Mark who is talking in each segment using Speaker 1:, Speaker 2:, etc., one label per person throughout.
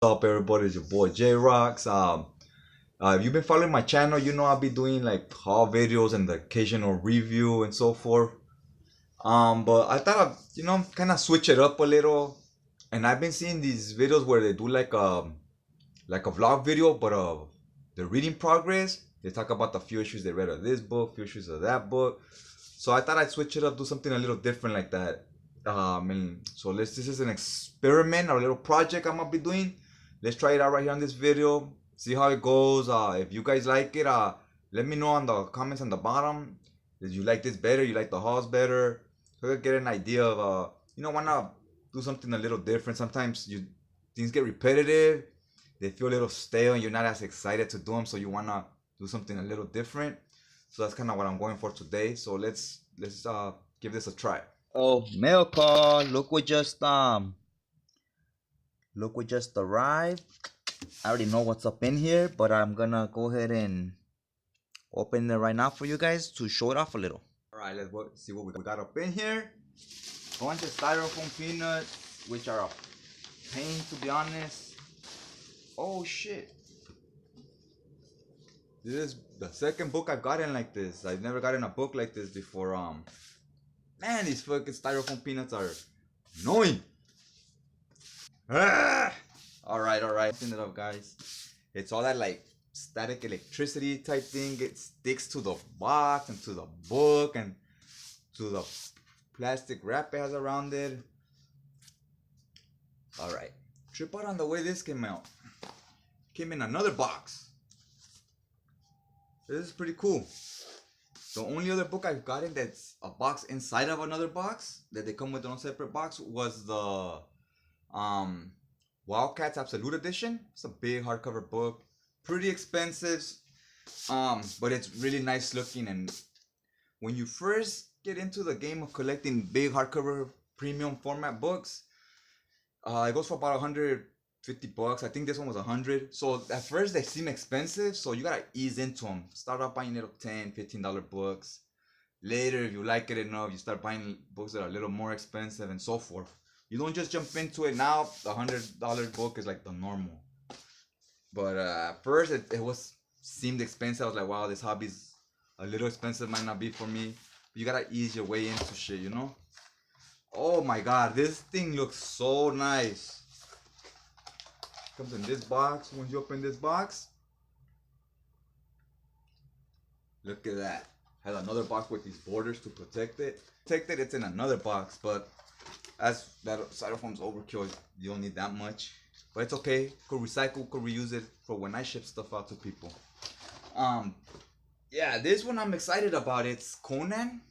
Speaker 1: What's up, everybody? It's your boy J Rocks. If you've been following my channel, you know I'll be doing like haul videos and the occasional review and so forth. But I thought I'd, kind of switch it up a little. And I've been seeing these videos where they do like a vlog video, but the reading progress. They talk about the few issues they read of this book, few issues of that book. So I thought I'd switch it up, do something a little different like that. And so this is an experiment or a little project I'm gonna be doing. Let's try it out right here on this video. See how it goes. If you guys like it, let me know on the comments on the bottom. Did you like this better? You like the hauls better? So I get an idea of why not do something a little different. Sometimes things get repetitive. They feel a little stale and you're not as excited to do them, so you wanna do something a little different. So that's kind of what I'm going for today. So let's give this a try. Oh, mail call. Look what just arrived. I already know what's up in here, but I'm gonna go ahead and open it right now for you guys to show it off a little. All right, let's see what we got up in here. A bunch of styrofoam peanuts, which are a pain to be honest. Oh shit. This is the second book I've gotten like this. I've never gotten a book like this before. Man, these fucking styrofoam peanuts are annoying. Ah! Alright. Open it up, guys. It's all that like static electricity type thing. It sticks to the box and to the book and to the plastic wrap it has around it. Alright. Trip out on the way this came out. Came in another box. This is pretty cool. The only other book I've gotten that's a box inside of another box that they come with their own separate box was the Wildcats Absolute Edition. It's a big hardcover book, pretty expensive, but it's really nice looking. And when you first get into the game of collecting big hardcover premium format books, it goes for about 150 bucks. I think this one was 100. So at first they seem expensive, so you gotta ease into them. Start off buying little $10, $15 books. Later, if you like it enough, you start buying books that are a little more expensive and so forth. You don't just jump into it now. The $100 book is like the normal. But at first it seemed expensive. I was like, wow, this hobby's a little expensive, might not be for me. But you gotta ease your way into shit, you know? Oh my god, this thing looks so nice. Comes in this box. Once you open this box, look at that. Has another box with these borders to protect it. It's in another box, but as that styrofoam's overkill, you don't need that much. But it's okay. Could recycle, could reuse it for when I ship stuff out to people. Yeah, this one I'm excited about. It's Conan.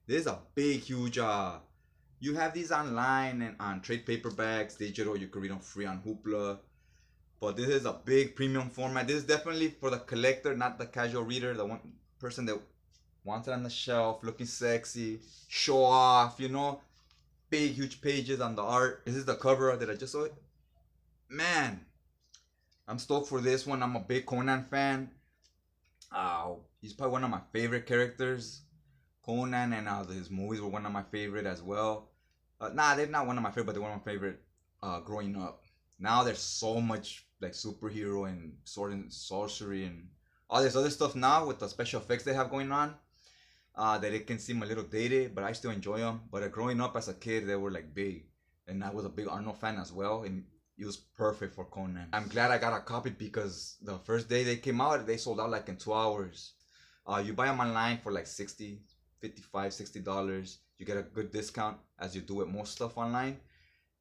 Speaker 1: This is a big, huge. You have these online and on trade paperbacks, digital. You can read them free on Hoopla. But this is a big premium format. This is definitely for the collector, not the casual reader. The one person that wants it on the shelf, looking sexy, show off, big, huge pages on the art. This is the cover that I just saw. Man, I'm stoked for this one. I'm a big Conan fan. He's probably one of my favorite characters. Conan and his movies were one of my favorite as well. They're not one of my favorite, but they're one of my favorite growing up. Now there's so much like superhero and sword and sorcery and all this other stuff now with the special effects they have going on. That it can seem a little dated, but I still enjoy them. But growing up as a kid, they were like big, and I was a big Arnold fan as well, and it was perfect for Conan. I'm glad I got a copy because the first day they came out, they sold out like in 2 hours. You buy them online for like $60, $55, $60. You get a good discount as you do with most stuff online.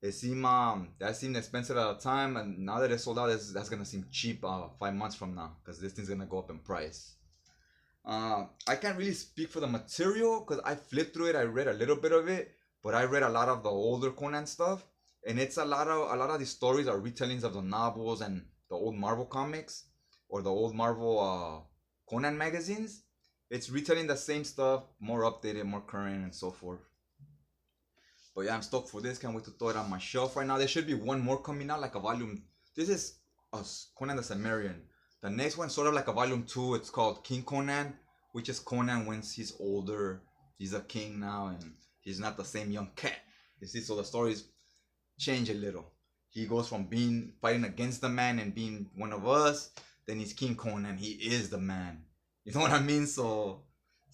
Speaker 1: That seemed expensive at the time, and now that it's sold out, that's gonna seem cheap 5 months from now because this thing's gonna go up in price. I can't really speak for the material because I flipped through it. I read a little bit of it, but I read a lot of the older Conan stuff, and it's a lot of these stories are retellings of the novels and the old Marvel comics or the old Marvel Conan magazines. It's retelling the same stuff, more updated, more current, and so forth. But yeah, I'm stoked for this. Can't wait to throw it on my shelf right now. There should be one more coming out, like a volume. This is Conan the Cimmerian. The next one, sort of like a volume 2, it's called King Conan, which is Conan once he's older. He's a king now, and he's not the same young cat. You see, so the stories change a little. he goes from being fighting against the man and being one of us. Then he's King Conan. He is the man. You know what I mean? So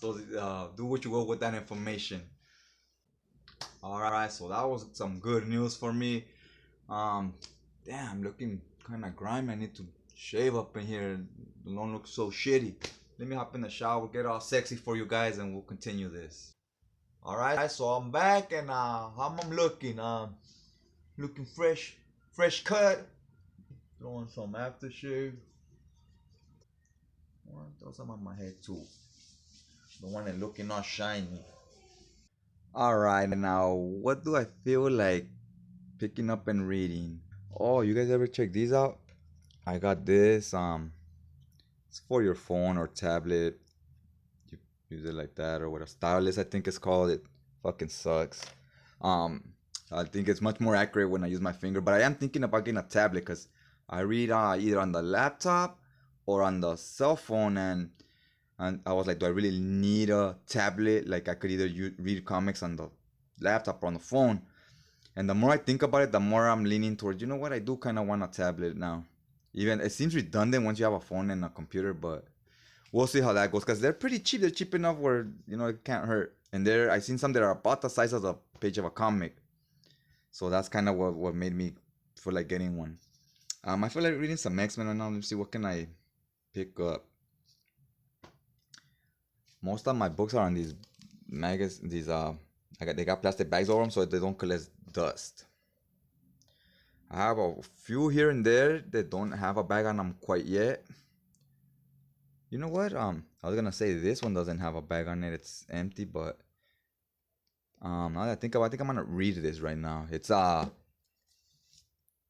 Speaker 1: do what you will with that information. All right. So that was some good news for me. Um, damn, I'm looking kind of grimy. I need to shave up in here. The lawn looks so shitty. Let me hop in the shower, get all sexy for you guys, and we'll continue this. All right. So I'm back, and how I'm looking? Looking fresh, fresh cut. Throwing some aftershave. Throw some on my head too. The one that looking all shiny. All right, now what do I feel like picking up and reading? Oh, you guys ever check these out? I got this. It's for your phone or tablet. You use it like that or what a stylus I think it's called. It fucking sucks. Um, I think it's much more accurate when I use my finger. But I am thinking about getting a tablet because I read either on the laptop or on the cell phone, and I was like, do I really need a tablet? Like I could either read comics on the laptop or on the phone. And the more I think about it, the more I'm leaning towards, you know what, I do kind of want a tablet now. Even it seems redundant once you have a phone and a computer, but we'll see how that goes because they're pretty cheap. They're cheap enough where it can't hurt. And I've seen some that are about the size of the page of a comic, so that's kind of what made me feel like getting one. I feel like reading some X-Men right now. Let's see what can I pick up. Most of my books are on these they got plastic bags over them so they don't collect dust. I have a few here and there that don't have a bag on them quite yet. You know what? I was gonna say this one doesn't have a bag on it. It's empty, but now that I think about, I think I'm gonna read this right now. It's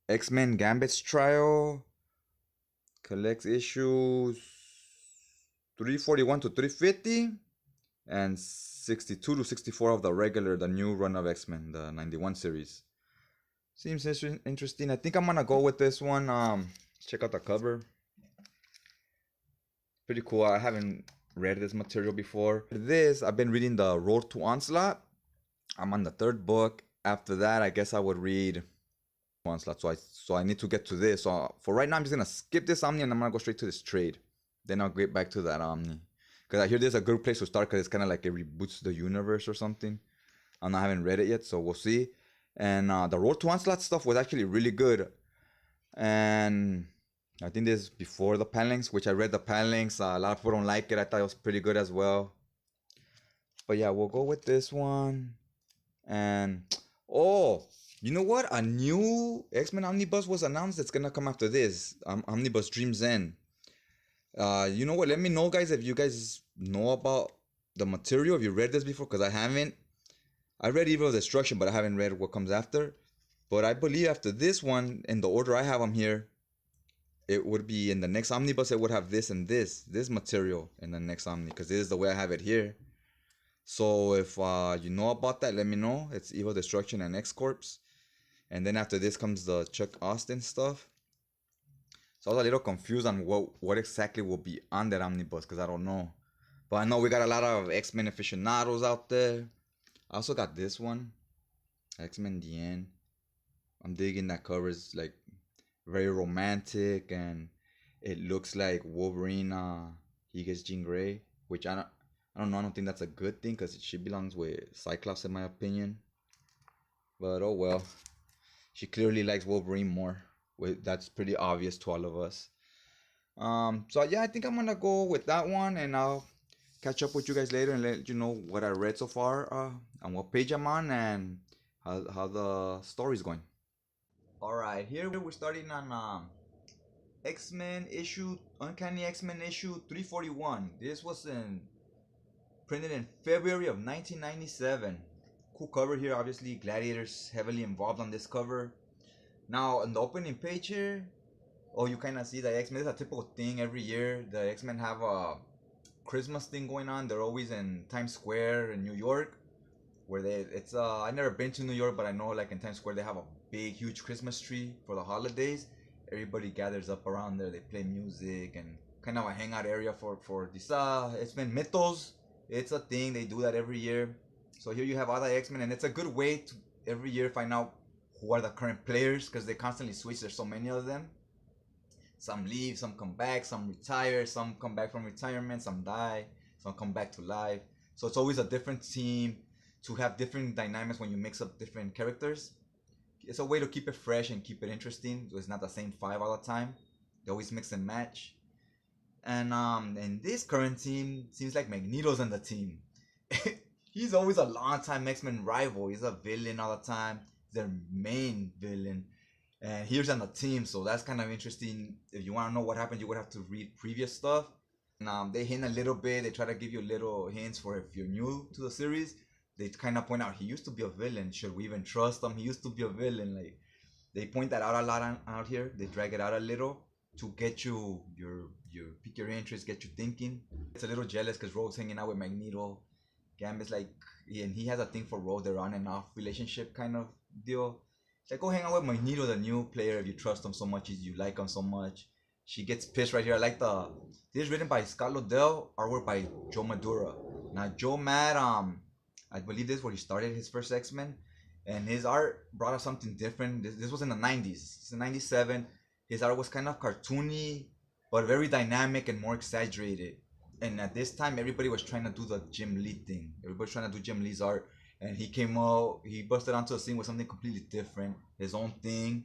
Speaker 1: X-Men Gambit's Trial. Collects issues 341 to 350 and 62 to 64 of the new run of X-Men, the 91 series. Seems interesting. I think I'm gonna go with this one. Check out the cover. Pretty cool. I haven't read this material before. I've been reading the Road to Onslaught. I'm on the third book. After that, I guess I would read Onslaught. So I need to get to this. So for right now, I'm just gonna skip this Omni and I'm gonna go straight to this trade. Then I'll get back to that Omni. Because I hear this is a good place to start because it's kind of like it reboots the universe or something. I haven't read it yet, so we'll see. And the Road to Onslaught stuff was actually really good. And I think this is before the panelings, which I read the panelings. A lot of people don't like it. I thought it was pretty good as well. But yeah, we'll go with this one. And oh, you know what? A new X-Men Omnibus was announced. It's gonna come after this. Omnibus Dreams End. You know what? Let me know, guys, if you guys know about the material. If you read this before, because I haven't. I read Evil of Destruction, but I haven't read what comes after. But I believe after this one, in the order I have them here, it would be in the next omnibus. It would have this and this material in the next omni, because this is the way I have it here. So if you know about that, let me know. It's Evil Destruction and X Corpse, and then after this comes the Chuck Austin stuff. So I was a little confused on what exactly will be on that omnibus, because I don't know. But I know we got a lot of X-Men aficionados out there. I also got this one, X-Men The End. I'm digging that cover. It's like very romantic, and it looks like Wolverine. He gets Jean Grey, which I don't know. I don't think that's a good thing because she belongs with Cyclops in my opinion. But oh well, she clearly likes Wolverine more. That's pretty obvious to all of us. So yeah, I think I'm gonna go with that one, and I'll catch up with you guys later and let you know what I read so far, on what page I'm on, and how the story's going. All right, here we're starting on X-Men issue, Uncanny X-Men issue 341. This was printed in February of 1997. Cool cover here, obviously. Gladiator's heavily involved on this cover. Now, on the opening page here, oh, you kind of see the X-Men. It's a typical thing every year. The X-Men have a Christmas thing going on. They're always in Times Square in New York, where I've never been to New York, but I know like in Times Square they have a big, huge Christmas tree for the holidays. Everybody gathers up around there. They play music and kind of a hangout area for these X-Men mythos. It's a thing. They do that every year. So here you have all the X-Men, and it's a good way to every year find out who are the current players, because they constantly switch. There's so many of them. Some leave, some come back, some retire, some come back from retirement, some die, some come back to life. So it's always a different team to have different dynamics when you mix up different characters. It's a way to keep it fresh and keep it interesting. So it's not the same 5 all the time. They always mix and match. And this current team seems like Magneto's on the team. He's always a long-time X-Men rival. He's a villain all the time. He's their main villain. And here's on the team, so that's kind of interesting. If you want to know what happened, you would have to read previous stuff. And they hint a little bit. They try to give you little hints for if you're new to the series. They kind of point out he used to be a villain. Should we even trust him? He used to be a villain. Like, they point that out a lot out here. They drag it out a little to get you pique your interest, get you thinking. It's a little jealous because Rogue's hanging out with Magneto. Gambit's like, and he has a thing for Rogue. They're on and off relationship kind of deal. It's like, go hang out with Magneto, the new player, if you trust him so much, you like him so much. She gets pissed right here. I like this is written by Scott Lobdell, artwork by Joe Madura. Now Joe Mad, I believe this is where he started his first X-Men, and his art brought us something different. This was in the 90s. It's in 97. His art was kind of cartoony, but very dynamic and more exaggerated. And at this time, everybody was trying to do the Jim Lee thing. Everybody was trying to do Jim Lee's art. And he came out, he busted onto a scene with something completely different. His own thing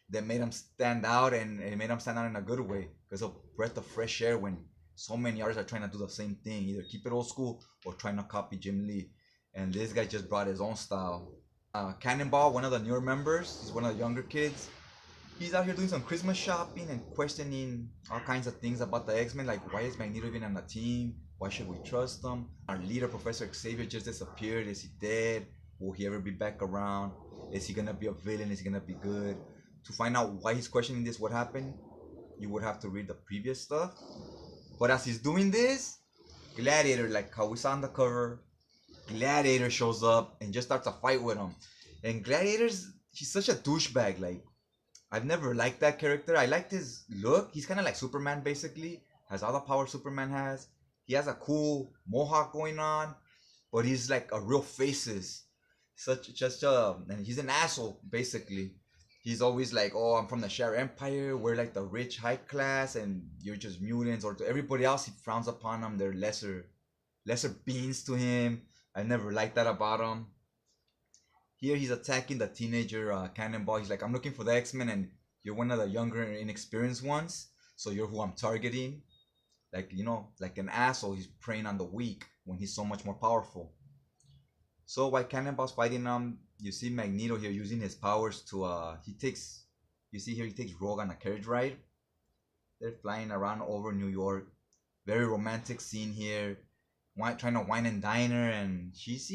Speaker 1: that made him stand out, and it made him stand out in a good way. Because of breath of fresh air when so many artists are trying to do the same thing. Either keep it old school or trying to copy Jim Lee. And this guy just brought his own style. Cannonball, one of the newer members, he's one of the younger kids. He's out here doing some Christmas shopping and questioning all kinds of things about the X-Men, like why is Magneto even on the team? Why should we trust him? Our leader, Professor Xavier, just disappeared. Is he dead? Will he ever be back around? Is he gonna be a villain? Is he gonna be good? To find out why he's questioning this, what happened, you would have to read the previous stuff. But as he's doing this, Gladiator, like how we saw on the cover, Gladiator shows up and just starts a fight with him. And Gladiator's, he's such a douchebag. Like, I've never liked that character. I liked his look. He's kind of like Superman, basically. Has all the power Superman has. He has a cool mohawk going on, but he's like a real faceless. And he's an asshole, basically. He's always like, oh, I'm from the Shire Empire. We're like the rich high class, and you're just mutants. Or to everybody else, he frowns upon them. They're lesser beings to him. I never liked that about him. Here he's attacking the teenager Cannonball. He's like, I'm looking for the X-Men, and you're one of the younger and inexperienced ones, so you're who I'm targeting. Like, you know, like an asshole, he's preying on the weak when he's so much more powerful. So while Cannonball's fighting you see Magneto here using his powers to he takes Rogue on a carriage ride. They're flying around over New York. Very romantic scene here. Trying to wine and dine her, and she's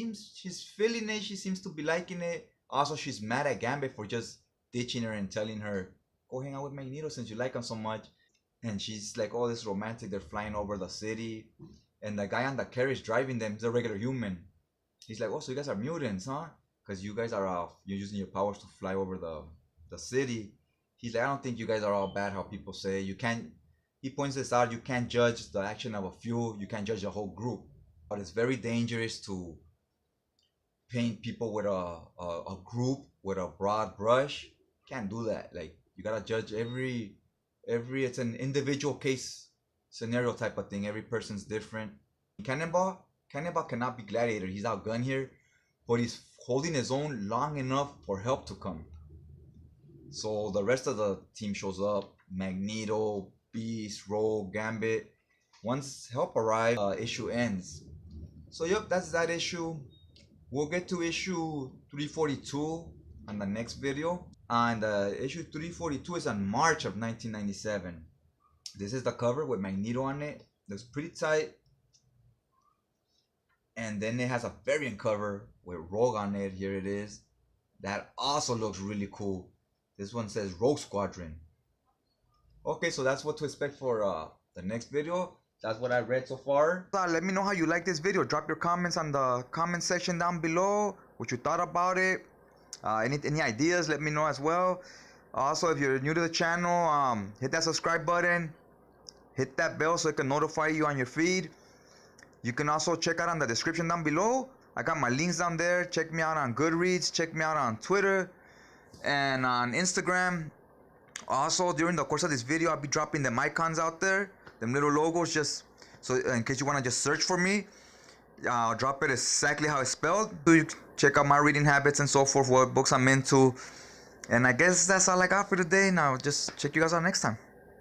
Speaker 1: feeling it. She seems to be liking it. Also, she's mad at Gambit for just ditching her and telling her, go hang out with Magneto since you like him so much. And she's like, oh, this is romantic. They're flying over the city, and the guy on the carriage driving them is a regular human. He's like, oh, so you guys are mutants, huh? Because you guys are you're using your powers to fly over the city. He's like, I don't think you guys are all bad, how people say. You can't. He points this out. You can't judge the action of a few. You can't judge the whole group. But it's very dangerous to paint people with a group with a broad brush. Can't do that. Like, you gotta judge every it's an individual case scenario type of thing. Every person's different. Cannonball cannot be Gladiator. He's outgunned here, but he's holding his own long enough for help to come. So the rest of the team shows up. Magneto, Beast, Rogue, Gambit. Once help arrives, issue ends. So yep, that's that issue. We'll get to issue 342 on the next video. And issue 342 is on March of 1997. This is the cover with Magneto on it. Looks pretty tight. And then it has a variant cover with Rogue on it. Here it is. That also looks really cool. This one says Rogue Squadron. Okay, so that's what to expect for the next video. That's what I read so far. Let me know how you like this video. Drop your comments on the comment section down below. What you thought about it. Any ideas, let me know as well. Also, if you're new to the channel, hit that subscribe button. Hit that bell so it can notify you on your feed. You can also check out on the description down below. I got my links down there. Check me out on Goodreads. Check me out on Twitter. and on Instagram. Also, during the course of this video, I'll be dropping the icons out there, them little logos, just so in case you want to just search for me. I'll drop it exactly how it's spelled. So you can check out my reading habits and so forth, what books I'm into. And I guess that's all I got for today. Now, just check you guys out next time.